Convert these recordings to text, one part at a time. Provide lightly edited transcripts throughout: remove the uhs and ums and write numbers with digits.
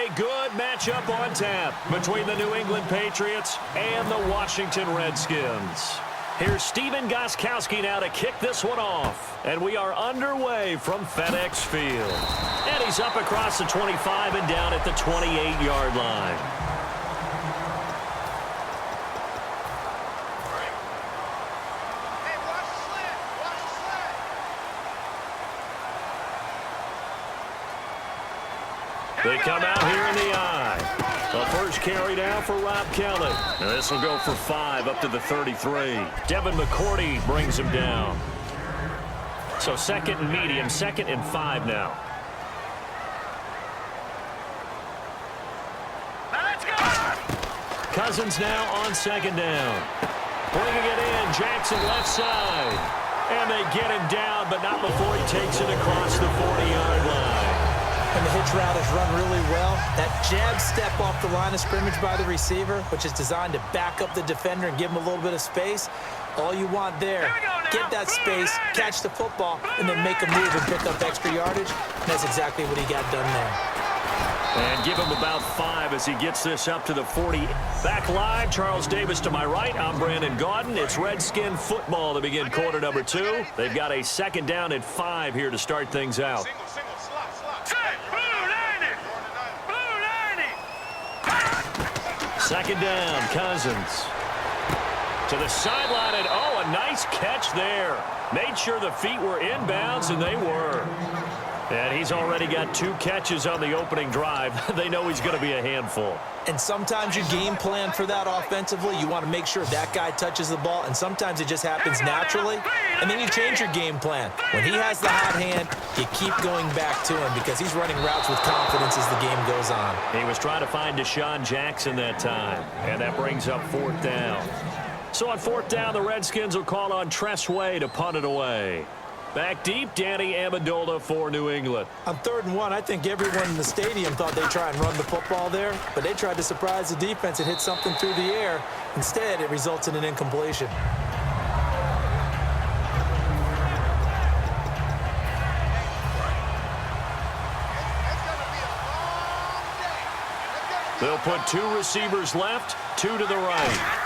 a good matchup on tap between the New England Patriots and the Washington Redskins. Here's Steven Gostkowski now to kick this one off. And we are underway from FedEx Field. And he's up across the 25 and down at the 28-yard line. They come out here in the eye. The first carry down for Rob Kelly. Now this will go for 5 up to the 33. Devin McCourty brings him down. So second and medium, 2nd and 5 now. Let's go! Cousins now on 2nd down. Bringing it in, Jackson left side. And they get him down, but not before he takes it across the 40-yard line. And the hitch route is run really well. That jab step off the line of scrimmage by the receiver, which is designed to back up the defender and give him a little bit of space. All you want there, get that space, catch the football, and then make a move and pick up extra yardage. And that's exactly what he got done there. And give him about 5 as he gets this up to the 40. Back live, Charles Davis to my right. I'm Brandon Gaudin. It's Redskin football to begin quarter number 2. They've got a 2nd down and 5 here to start things out. Second down, Cousins. To the sideline, and oh, a nice catch there. Made sure the feet were inbounds, and they were. And he's already got 2 catches on the opening drive. They know he's going to be a handful. And sometimes you game plan for that offensively. You want to make sure that guy touches the ball, and sometimes it just happens naturally. And then you change your game plan. When he has the hot hand, you keep going back to him because he's running routes with confidence as the game goes on. He was trying to find Deshaun Jackson that time, and that brings up 4th down. So on 4th down, the Redskins will call on Tress Way to punt it away. Back deep, Danny Amendola for New England. On 3rd and 1, I think everyone in the stadium thought they'd try and run the football there, but they tried to surprise the defense and hit something through the air. Instead, it results in an incompletion. They'll put 2 receivers left, 2 to the right.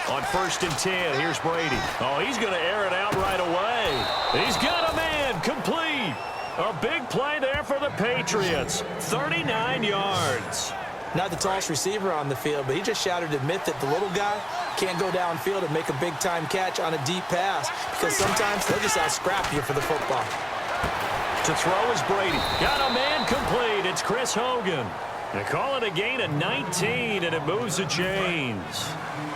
On 1st and 10, here's Brady. Oh, he's going to air it out right away. He's got a man complete. A big play there for the Patriots. 39 yards. Not the tallest receiver on the field, but he just shouted to admit that the little guy can't go downfield and make a big-time catch on a deep pass because sometimes they'll just out-scrap you for the football. To throw is Brady. Got a man complete. It's Chris Hogan. They call it a gain of 19, and it moves the chains.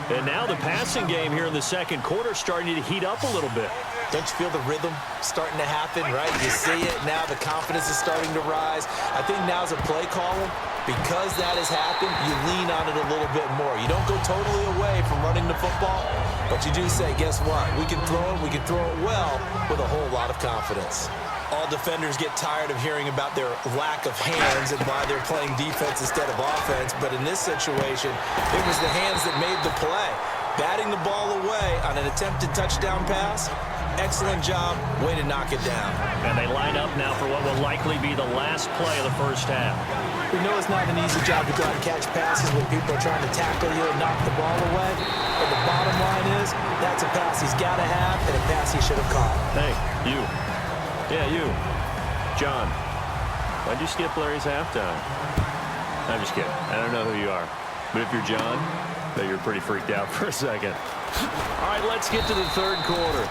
And now the passing game here in the 2nd quarter starting to heat up a little bit. Don't you feel the rhythm starting to happen, right? You see it now. The confidence is starting to rise. I think now's a play caller. Because that has happened, you lean on it a little bit more. You don't go totally away from running the football, but you do say, guess what? We can throw it well with a whole lot of confidence. All defenders get tired of hearing about their lack of hands and why they're playing defense instead of offense. But in this situation, it was the hands that made the play. Batting the ball away on an attempted touchdown pass, excellent job. Way to knock it down. And they line up now for what will likely be the last play of the first half. We know it's not an easy job to go out and catch passes when people are trying to tackle you and knock the ball away. But the bottom line is, that's a pass he's got to have and a pass he should have caught. Hey, you. Yeah, you. John, why'd you skip Larry's halftime? I'm just kidding. I don't know who you are. But if you're John, I bet you're pretty freaked out for a second. All right, let's get to the 3rd quarter.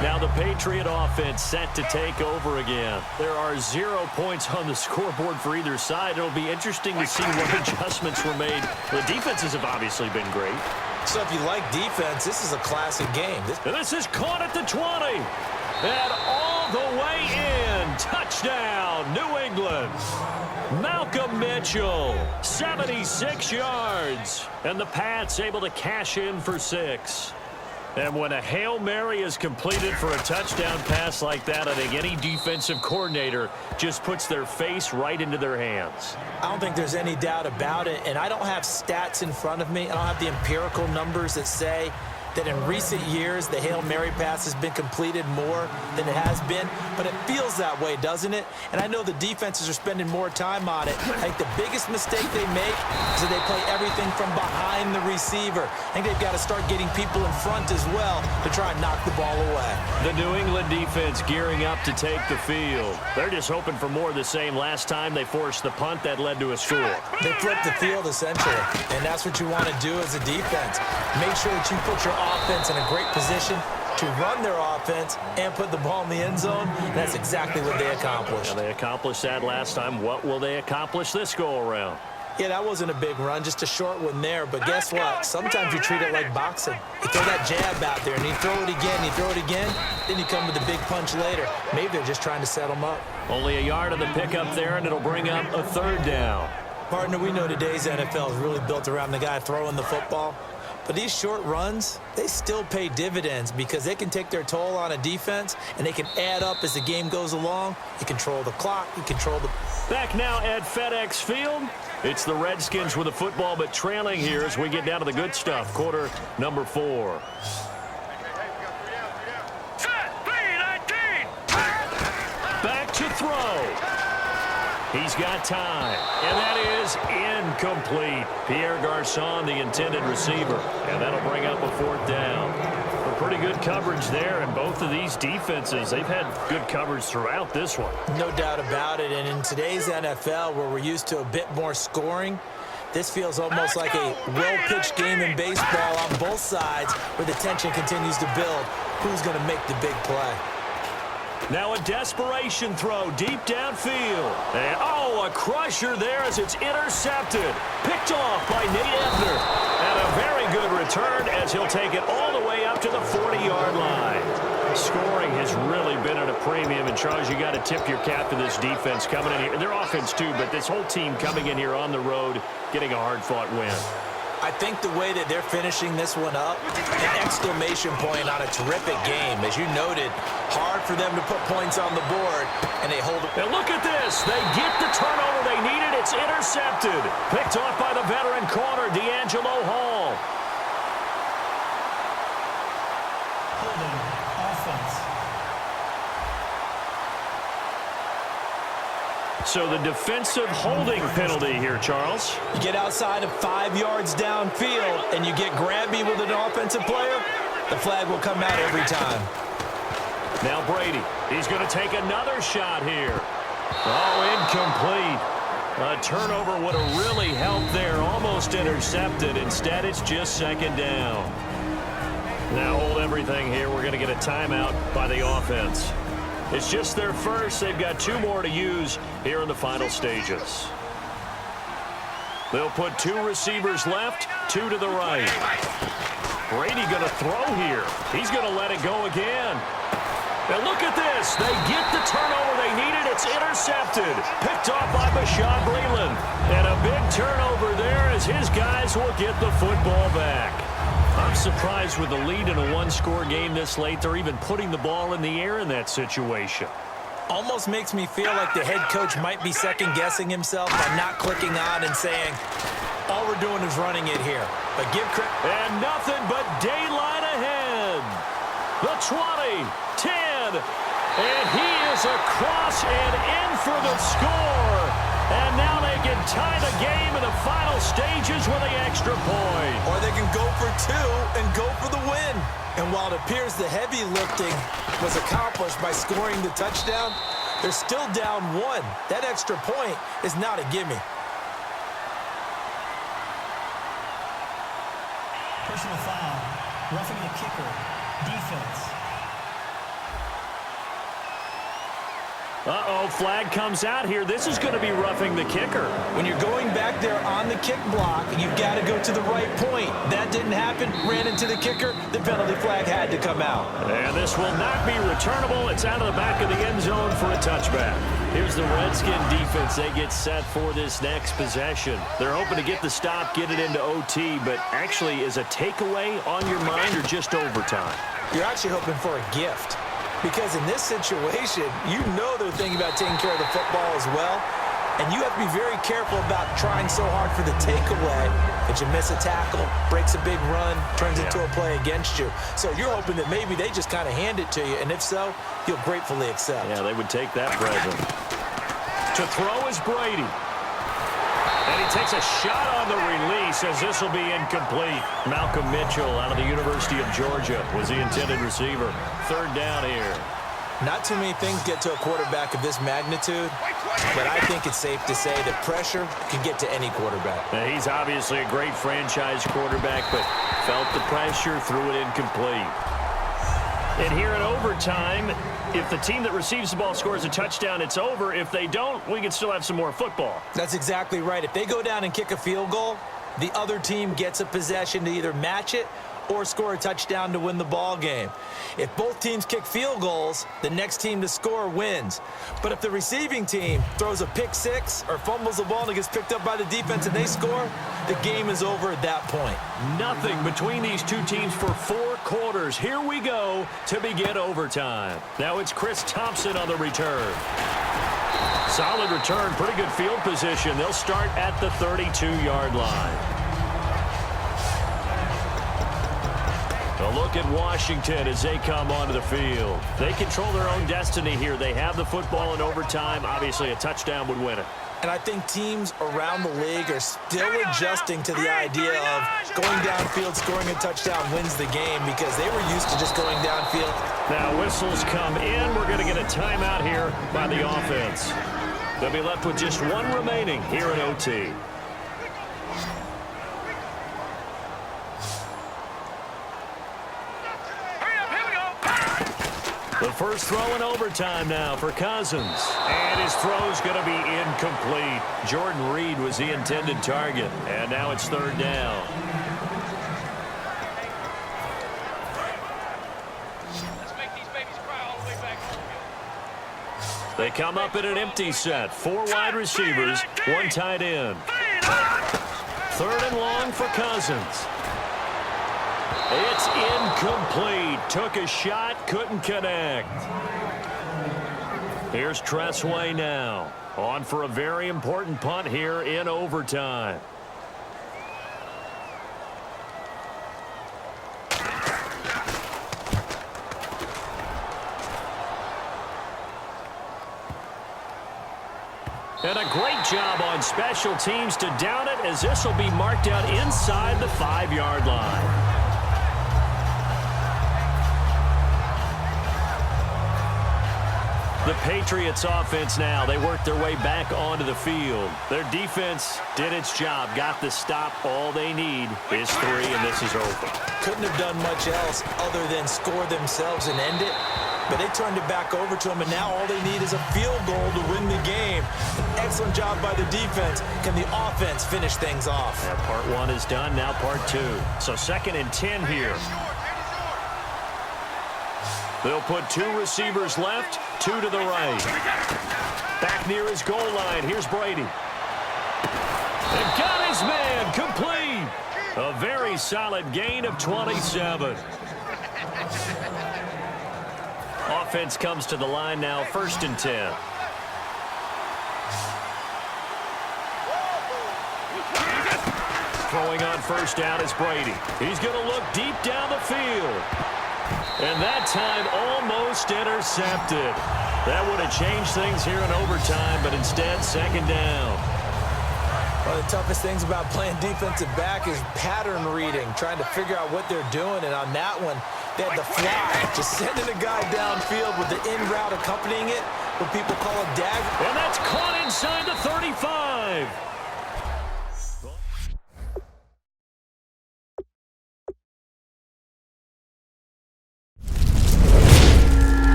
Now the Patriot offense set to take over again. There are 0 points on the scoreboard for either side. It'll be interesting to see what adjustments were made. The defenses have obviously been great. So if you like defense, this is a classic game. This is caught at the 20. And all the way in. Touchdown, New England. Malcolm Mitchell, 76 yards. And the Pats able to cash in for 6. And when a Hail Mary is completed for a touchdown pass like that, I think any defensive coordinator just puts their face right into their hands. I don't think there's any doubt about it, and I don't have stats in front of me. I don't have the empirical numbers that say that in recent years, the Hail Mary pass has been completed more than it has been, but it feels that way, doesn't it? And I know the defenses are spending more time on it. I think the biggest mistake they make is that they play everything from behind the receiver. I think they've got to start getting people in front as well to try and knock the ball away. The New England defense gearing up to take the field. They're just hoping for more of the same. Last time they forced the punt that led to a score. They flipped the field, essentially, and that's what you want to do as a defense. Make sure that you put your offense in a great position to run their offense and put the ball in the end zone. And that's exactly what they accomplished. They accomplished that last time. What will they accomplish this go-around? Yeah, that wasn't a big run, just a short one there. But guess what? Sometimes you treat it like boxing. You throw that jab out there, and you throw it again, you throw it again, then you come with a big punch later. Maybe they're just trying to set them up. Only a yard of the pickup there, and it'll bring up a third down. Partner, we know today's NFL is really built around the guy throwing the football. But these short runs, they still pay dividends because they can take their toll on a defense, and they can add up as the game goes along. You control the clock, you control the... Back now at FedEx Field. It's the Redskins with the football, but trailing here as we get down to the good stuff. Quarter number 4. Back to throw. He's got time, and that is incomplete. Pierre Garçon, the intended receiver, and that'll bring up a fourth down. A pretty good coverage there, and both of these defenses, they've had good coverage throughout this one. No doubt about it, and in today's NFL, where we're used to a bit more scoring, this feels almost like a well-pitched game in baseball on both sides where the tension continues to build. Who's going to make the big play? Now a desperation throw deep downfield. And, a crusher there as it's intercepted. Picked off by Nate Ebner. And a very good return as he'll take it all the way up to the 40-yard line. Scoring has really been at a premium. And, Charles, you got to tip your cap to this defense coming in here. Their offense, too, but this whole team coming in here on the road, getting a hard-fought win. I think the way that they're finishing this one up, an exclamation point on a terrific game. As you noted, hard for them to put points on the board, and they hold it. And look at this. They get the turnover they needed. It's intercepted. Picked off by the veteran corner, D'Angelo Hall. Holding offense. So the defensive holding penalty here, Charles. You get outside of 5 yards downfield and you get grabby with an offensive player, the flag will come out every time. Now Brady, he's going to take another shot here. Oh, incomplete. A turnover would have really helped there, almost intercepted. Instead, it's just second down. Now hold everything here. We're going to get a timeout by the offense. It's just their first. They've got 2 more to use here in the final stages. They'll put 2 receivers left, 2 to the right. Brady going to throw here. He's going to let it go again. And look at this. They get the turnover they needed. It's intercepted. Picked off by Bashaud Breeland. And a big turnover there as his guys will get the football back. I'm surprised with the lead in a 1-score game this late. They're even putting the ball in the air in that situation. Almost makes me feel like the head coach might be second-guessing himself by not clicking on and saying, all we're doing is running it here. But give credit. And nothing but daylight ahead. The 20, 10, and he is across and in for the score. And now they can tie the game in the final stages with the extra point. Or they can go for 2 and go for the win. And while it appears the heavy lifting was accomplished by scoring the touchdown, they're still down 1. That extra point is not a gimme. Personal foul. Roughing the kicker. Defense. Uh-oh, flag comes out here. This is going to be roughing the kicker. When you're going back there on the kick block, you've got to go to the right point. That didn't happen. Ran into the kicker. The penalty flag had to come out. And this will not be returnable. It's out of the back of the end zone for a touchback. Here's the Redskin defense. They get set for this next possession. They're hoping to get the stop, get it into OT, but actually is a takeaway on your mind or just overtime? You're actually hoping for a gift. Because in this situation, you know they're thinking about taking care of the football as well. And you have to be very careful about trying so hard for the takeaway that you miss a tackle, breaks a big run, turns into a play against you. So you're hoping that maybe they just kind of hand it to you, and if so, you'll gratefully accept. Yeah, they would take that present. To throw is Brady. And he takes a shot on the release as this will be incomplete. Malcolm Mitchell out of the University of Georgia was the intended receiver. Third down here. Not too many things get to a quarterback of this magnitude, but I think it's safe to say that pressure can get to any quarterback. Now, he's obviously a great franchise quarterback, but felt the pressure, threw it incomplete. And here in overtime, if the team that receives the ball scores a touchdown, it's over. If they don't, we can still have some more football. That's exactly right. If they go down and kick a field goal, the other team gets a possession to either match it or score a touchdown to win the ball game. If both teams kick field goals, the next team to score wins. But if the receiving team throws a pick six or fumbles the ball and it gets picked up by the defense and they score, the game is over at that point. Nothing between these two teams for 4 quarters. Here we go to begin overtime. Now it's Chris Thompson on the return. Solid return, pretty good field position. They'll start at the 32-yard line. A look at Washington as they come onto the field. They control their own destiny here. They have the football in overtime. Obviously, a touchdown would win it. And I think teams around the league are still adjusting to the idea of going downfield, scoring a touchdown wins the game because they were used to just going downfield. Now whistles come in. We're going to get a timeout here by the offense. They'll be left with just 1 remaining here in OT. The first throw in overtime now for Cousins. And his throw's going to be incomplete. Jordan Reed was the intended target. And now it's third down. Let's make these babies cry all the way back home. They come up in an empty set. 4 wide receivers, 1 tight end. Third and long for Cousins. It's incomplete. Took a shot, couldn't connect. Here's Tressway now. On for a very important punt here in overtime. And a great job on special teams to down it as this will be marked out inside the 5-yard line. The Patriots offense now, they work their way back onto the field. Their defense did its job, got the stop. All they need is 3, and this is over. Couldn't have done much else other than score themselves and end it. But they turned it back over to them, and now all they need is a field goal to win the game. An excellent job by the defense. Can the offense finish things off? Yeah, part 1 is done, now part 2. So 2nd and 10 here. They'll put 2 receivers left, 2 to the right. Back near his goal line, here's Brady. And got his man, complete. A very solid gain of 27. Offense comes to the line now, 1st and 10. Throwing on 1st down is Brady. He's going to look deep down the field. And that time almost intercepted. That would have changed things here in overtime, but instead 2nd down. One of the toughest things about playing defensive back is pattern reading, trying to figure out what they're doing. And on that one, they had the fly, just sending a guy downfield with the in route accompanying it, what people call a dagger. And that's caught inside the 35.